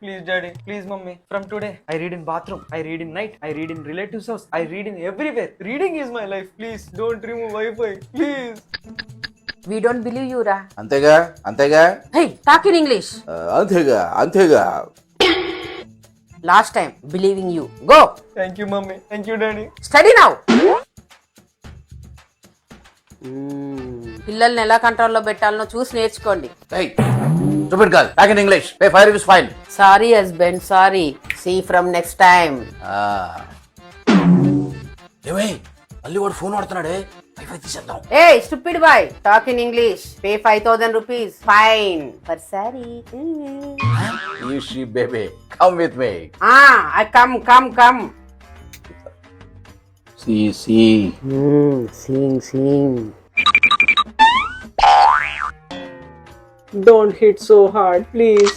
Please, daddy. Please, mummy. From today, I read in bathroom. I read in night. I read in relatives' house. I read in everywhere. Reading is my life. Please, don't remove Wi-Fi. Please. We don't believe you, ra. అంతేగా అంతేగా Hey, talk in English. అంతేగా అంతేగా Last time, believing you. Go. Thank you, mummy. Thank you, daddy. Study now. పిల్లల్ని ఎలా కంట్రోల్లో పెట్టాలనో చూసి నేర్చుకోండి. Stupid girl talk in English pay 5 rupees fine sorry husband, sorry. See from next time. ఏమై మళ్ళీ వాడు ఫోన్ వాడుతున్నాడే వైఫై తీసేద్దాం. ఏ stupid boy, talk in English. Pay 5,000 rupees fine for sorry. You she baby come with me. I come. See see Sing. Don't hit so hard, please.